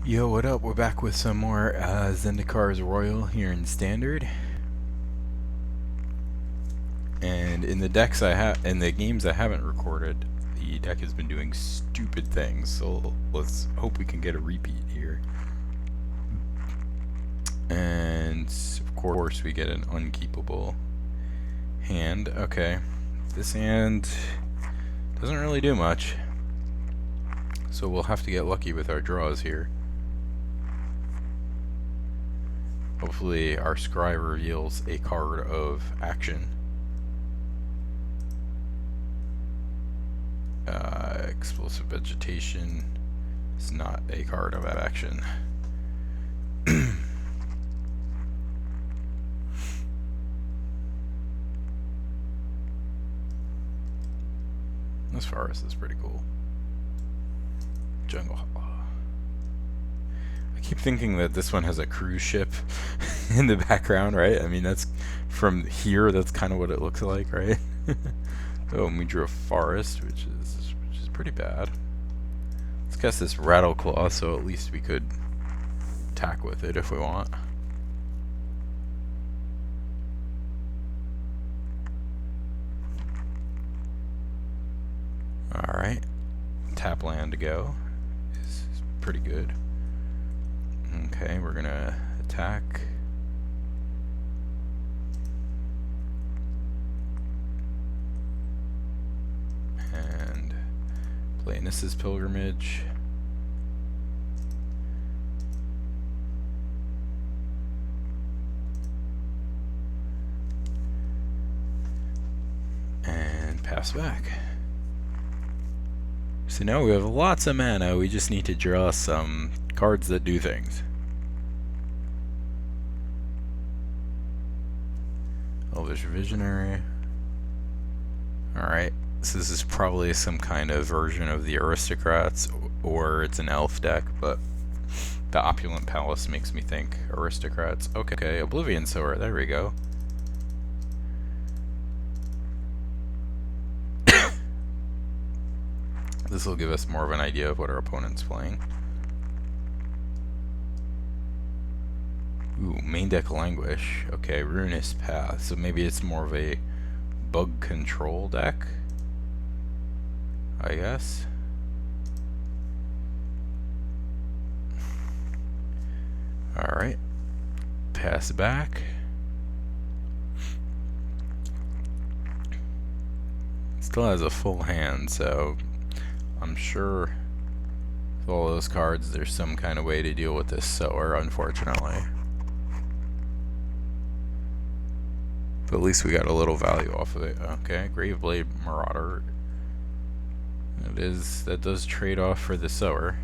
Yo, what up? We're back with some more Zendikar's Royal here in Standard. And in the decks in the games I haven't recorded, the deck has been doing stupid things. So let's hope we can get a repeat here. And of course we get an unkeepable hand. Okay, this hand doesn't really do much, so we'll have to get lucky with our draws here. Hopefully our scry reveals a card of action. Explosive vegetation is not a card of action. This forest is pretty cool. Jungle. I keep thinking that this one has a cruise ship in the background, right? I mean, that's from here. That's kind of what it looks like, right? Oh, and we drew a forest, which is pretty bad. Let's cast this Rattleclaw, so at least we could attack with it if we want. Alright. Tap land to go. Is pretty good. Okay, we're gonna attack. And play Nissa's Pilgrimage. And pass back. So now we have lots of mana, we just need to draw some cards that do things. Elvish Visionary. Alright, so this is probably some kind of version of the Aristocrats, or it's an elf deck, but the Opulent Palace makes me think Aristocrats. Okay, Oblivion Sower, there we go. This will give us more of an idea of what our opponent's playing. Ooh, main deck Languish. Okay, Ruinous Path. So maybe it's more of a bug control deck, I guess. Alright. Pass back. Still has a full hand, so I'm sure with all those cards there's some kind of way to deal with this sower, unfortunately. But at least we got a little value off of it. Okay, Graveblade Marauder. That does trade off for the sower.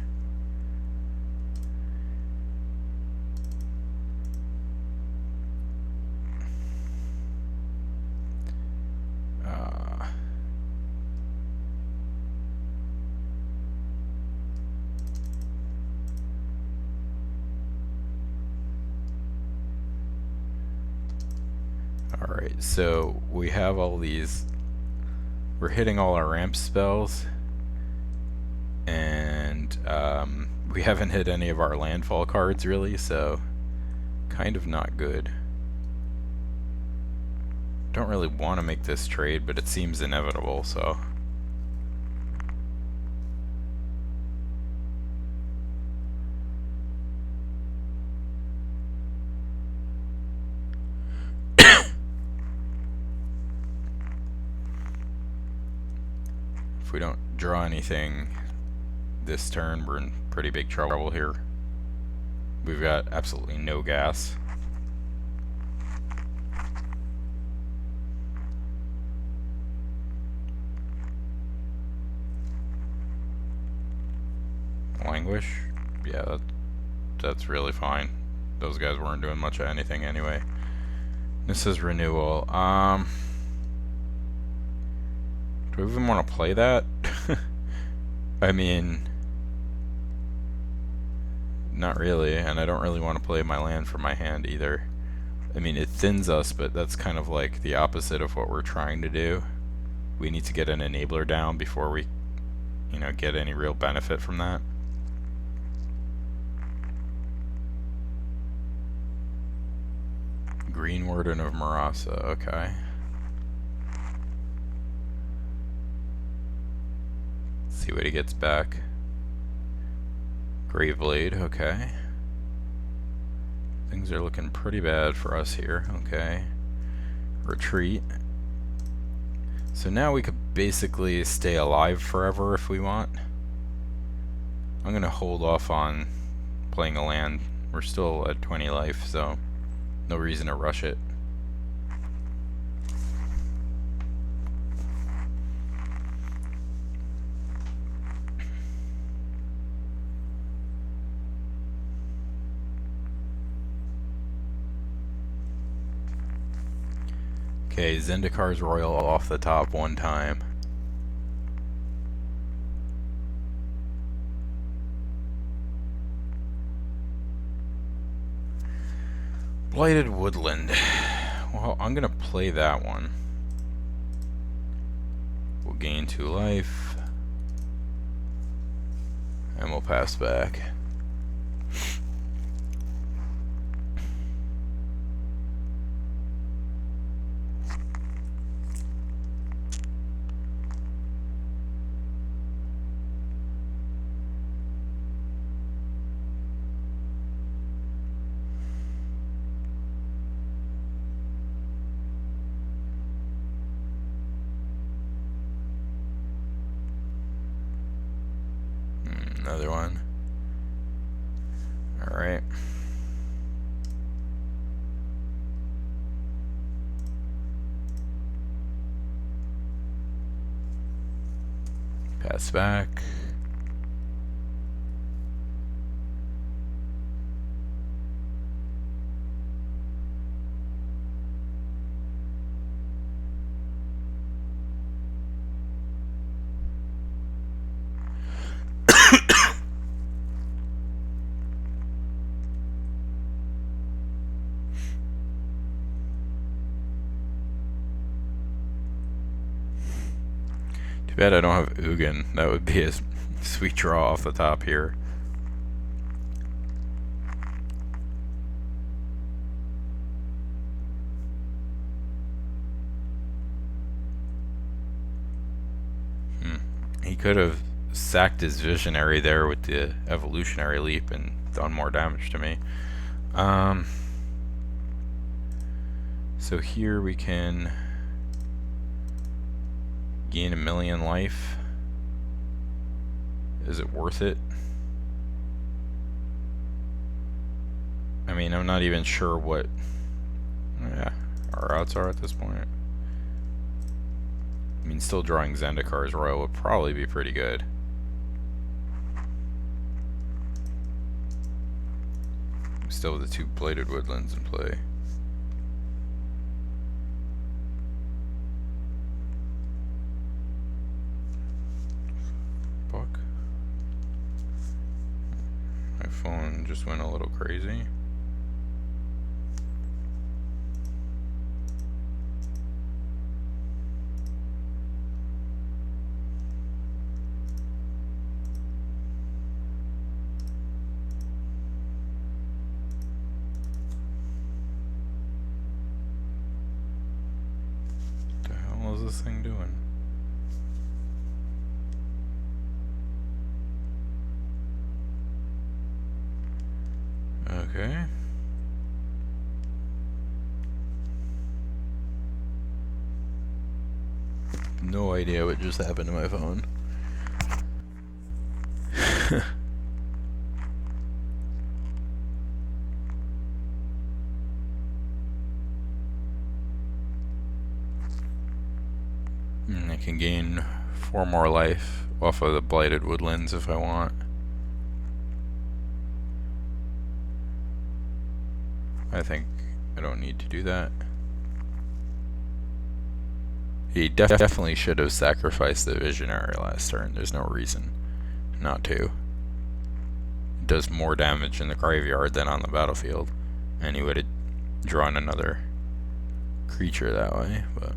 Alright, so we have all these. We're hitting all our ramp spells, and we haven't hit any of our landfall cards really, so kind of not good. Don't really want to make this trade, but it seems inevitable, so. If we don't draw anything this turn, we're in pretty big trouble here. We've got absolutely no gas. Languish? Yeah, that's really fine. Those guys weren't doing much of anything anyway. This is renewal. Do we even want to play that? I mean, not really, and I don't really want to play my land from my hand either. I mean, it thins us, but that's kind of like the opposite of what we're trying to do. We need to get an enabler down before we, get any real benefit from that. Green Warden of Marasa, okay. Let's see what he gets back. Graveblade, okay. Things are looking pretty bad for us here, okay. Retreat. So now we could basically stay alive forever if we want. I'm gonna hold off on playing a land. We're still at 20 life, so no reason to rush it. Okay, Zendikar's Roil off the top one time. Blighted Woodland. Well, I'm gonna play that one. We'll gain 2 life. And we'll pass back. Another one. Alright. Pass back. Too bad I don't have Ugin. That would be a sweet draw off the top here. He could have sacked his Visionary there with the Evolutionary Leap and done more damage to me. So here we can gain 1,000,000 life. Is it worth it? I mean, I'm not even sure what our outs are at this point. I mean, still drawing Zendikar's Roil would probably be pretty good. Still with the 2 Blighted Woodlands in play. Fuck. My phone just went a little crazy. What is this thing doing? Okay. No idea what just happened to my phone. I can gain 4 more life off of the Blighted Woodlands if I want. I think I don't need to do that. He definitely should have sacrificed the Visionary last turn. There's no reason not to. It does more damage in the graveyard than on the battlefield. And he would have drawn another creature that way, but...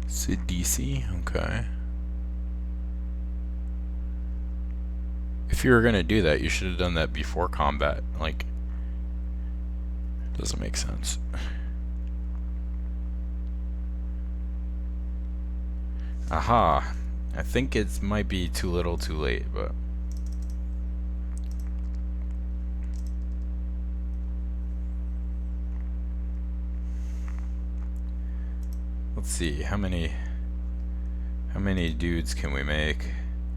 DC, okay. If you were gonna do that, you should have done that before combat. Like, doesn't make sense. Aha. I think it might be too little too late, but... Let's see, how many dudes can we make,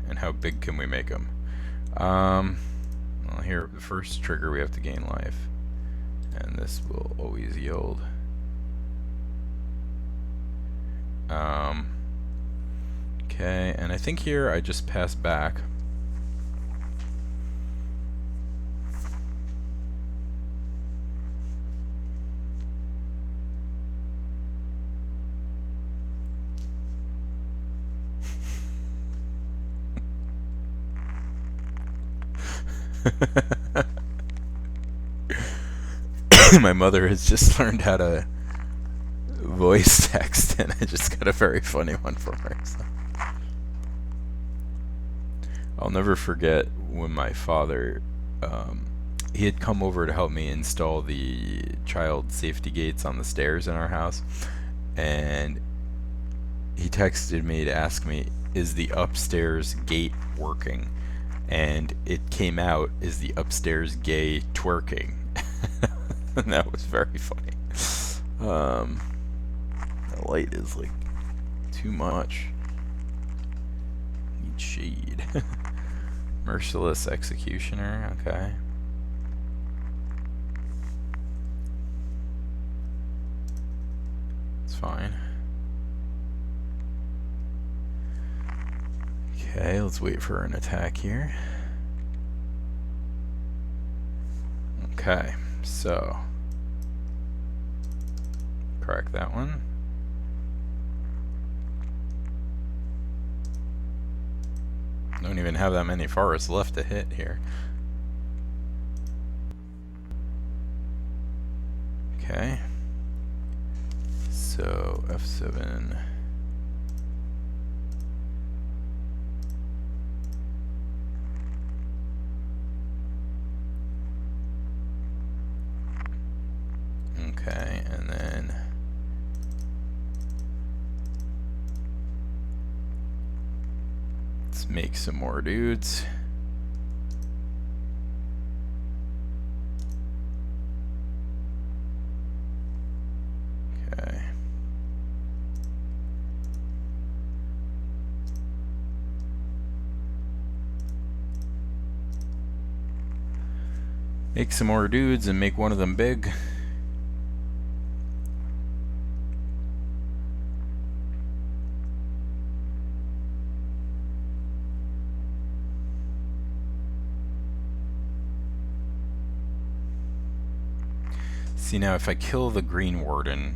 and how big can we make them? Well, here, the first trigger we have to gain life, and this will always yield. Okay, and I think here I just pass back. My mother has just learned how to voice text, and I just got a very funny one from her. So. I'll never forget when my father, he had come over to help me install the child safety gates on the stairs in our house, and he texted me to ask me, is the upstairs gate working? And it came out, is the upstairs gay twerking? And that was very funny. The light is like too much. Need shade. Merciless executioner, okay. It's fine. Okay, let's wait for an attack here. Okay, so crack that one. Don't even have that many forests left to hit here. Okay, so F7. Okay, and then let's make some more dudes. Okay. Make some more dudes and make one of them big. See, now if I kill the Green Warden,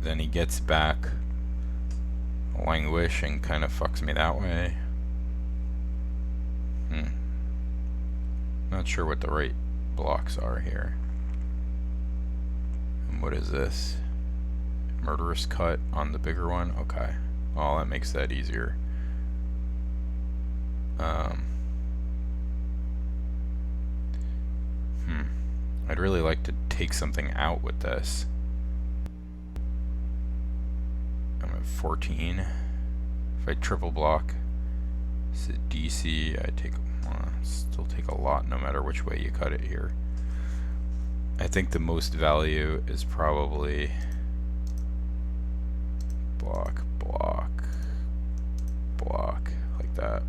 then he gets back Languish and kind of fucks me that way. Not sure what the right blocks are here. And what is this? Murderous Cut on the bigger one? Okay. Oh, that makes that easier. I'd really like to take something out with this. I'm at 14. If I triple block, it's a DC. I take, still take a lot no matter which way you cut it here. I think the most value is probably block, block, block, like that.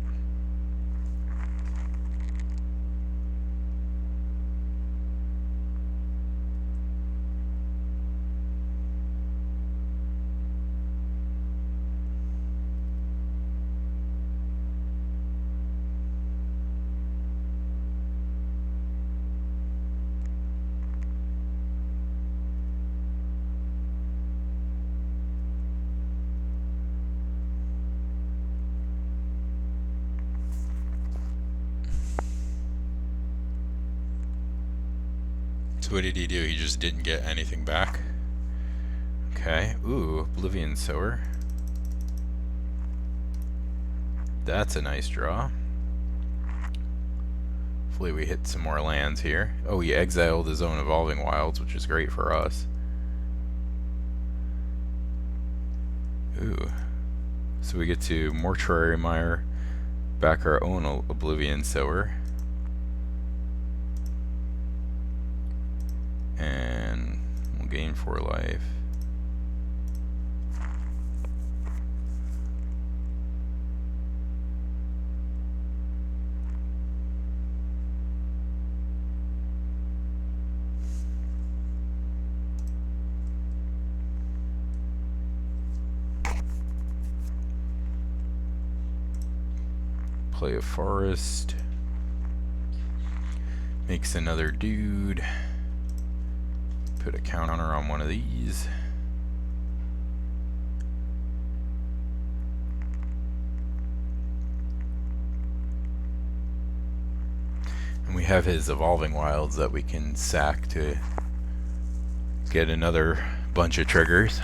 So what did he do? He just didn't get anything back? Okay. Ooh, Oblivion Sower. That's a nice draw. Hopefully we hit some more lands here. Oh, he exiled his own Evolving Wilds, which is great for us. Ooh. So we get to Mortuary Mire, back our own Oblivion Sower. And we'll gain 4 life. Play a forest. Makes another dude. Put a counter on one of these. And we have his Evolving Wilds that we can sack to get another bunch of triggers.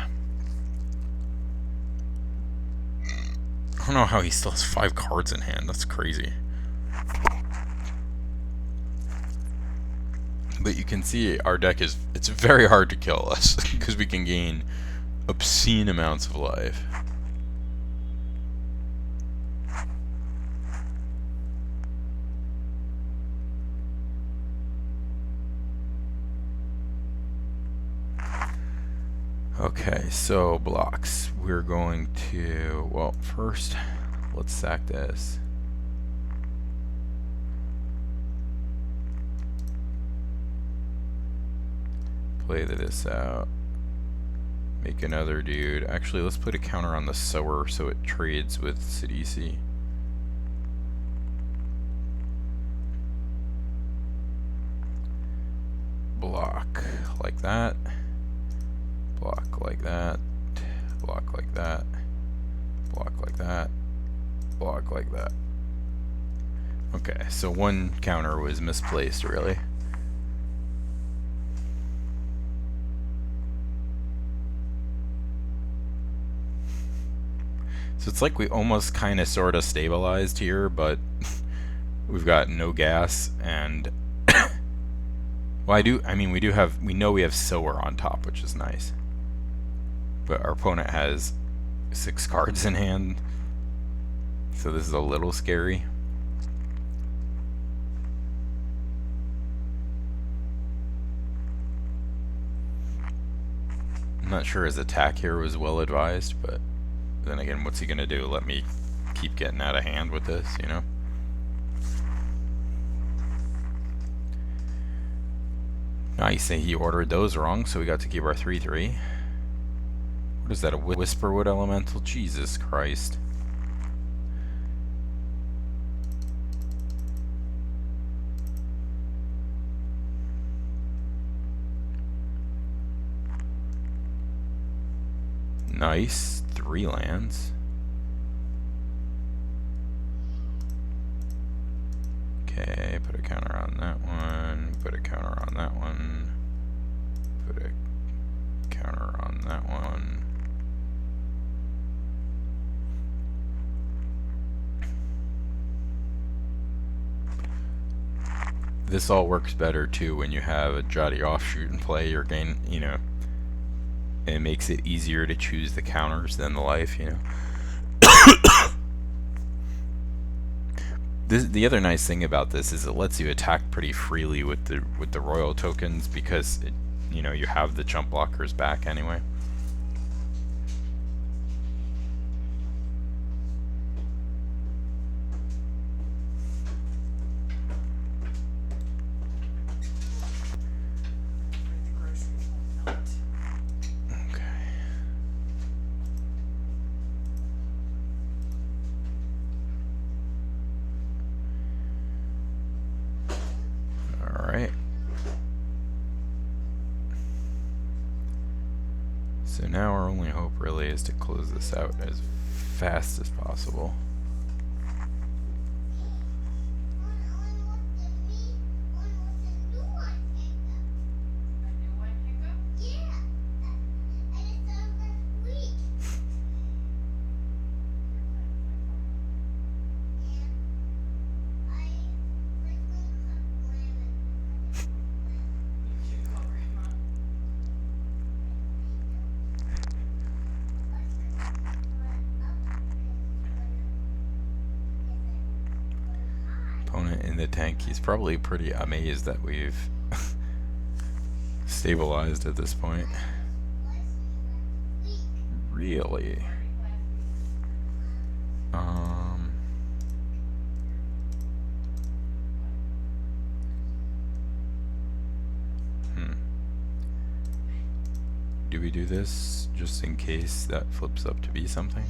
I don't know how he still has 5 cards in hand. That's crazy. But you can see our deck it's very hard to kill us because we can gain obscene amounts of life. Okay, so blocks. We're going to, well, first, let's sack this. Play this out. Make another dude. Actually, let's put a counter on the Sower so it trades with Sidisi. Block like that. Block like that. Block like that. Block like that. Block like that. Okay, so one counter was misplaced, really. So it's like we almost kind of sort of stabilized here, but we've got no gas and well, we know we have Sower on top, which is nice. But our opponent has 6 cards in hand, so this is a little scary. I'm not sure his attack here was well advised, but then again, what's he gonna do? Let me keep getting out of hand with this, you know? Nice, he ordered those wrong, so we got to keep our 3/3. What is that, a Whisperwood Elemental? Jesus Christ. Nice, 3 lands. Okay, put a counter on that one, put a counter on that one, put a counter on that one. This all works better too when you have a Jotty Offshoot in play. You're gain, you know, it makes it easier to choose the counters than the life, you know. The other nice thing about this is it lets you attack pretty freely with the Roil tokens because it, you know, you have the jump blockers back anyway. So now our only hope really is to close this out as fast as possible. in the tank. He's probably pretty amazed that we've stabilized at this point. Really? Do we do this just in case that flips up to be something?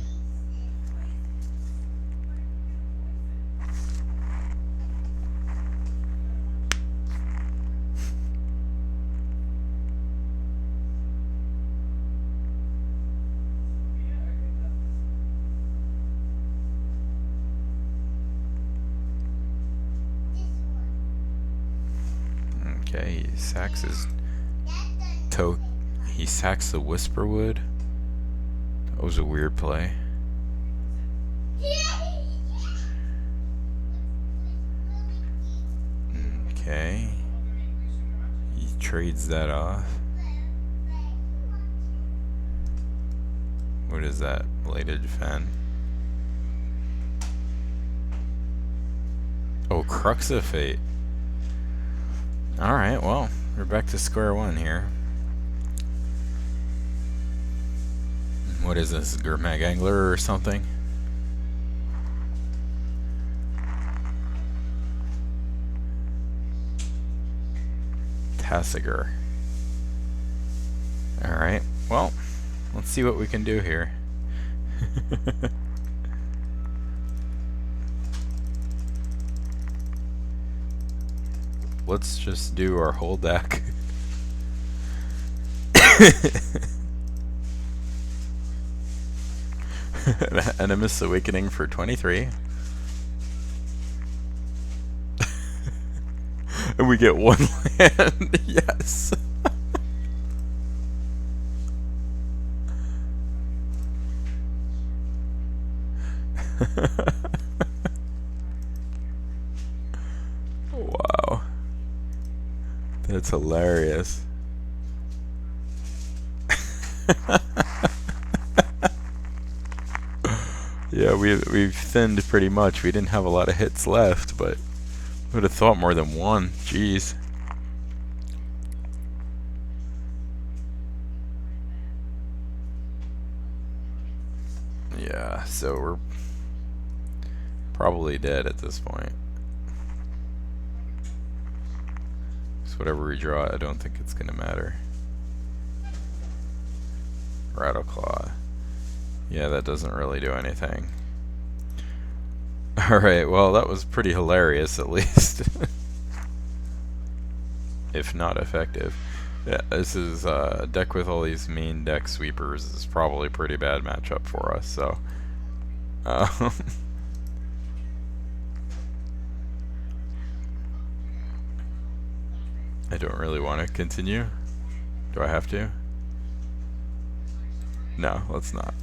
Okay, he sacks his toe. He sacks the Whisperwood. That was a weird play. Okay. He trades that off. What is that? Bladed Fen. Oh, Crux of Fate. Alright, well, we're back to square one here. What is this, Gurmag Angler or something? Tassiger. Alright, well, let's see what we can do here. Let's just do our whole deck. Animus Awakening for 23. And we get one land. Yes. Wow. That's hilarious. Yeah, we've thinned pretty much. We didn't have a lot of hits left, but would have thought more than one. Jeez. Yeah, so we're probably dead at this point. So whatever we draw, I don't think it's gonna matter. Rattleclaw. Yeah, that doesn't really do anything. Alright, well, that was pretty hilarious, at least. If not effective. Yeah, this is a deck with all these mean deck sweepers. This is probably a pretty bad matchup for us, so... I don't really want to continue. Do I have to? No, let's not.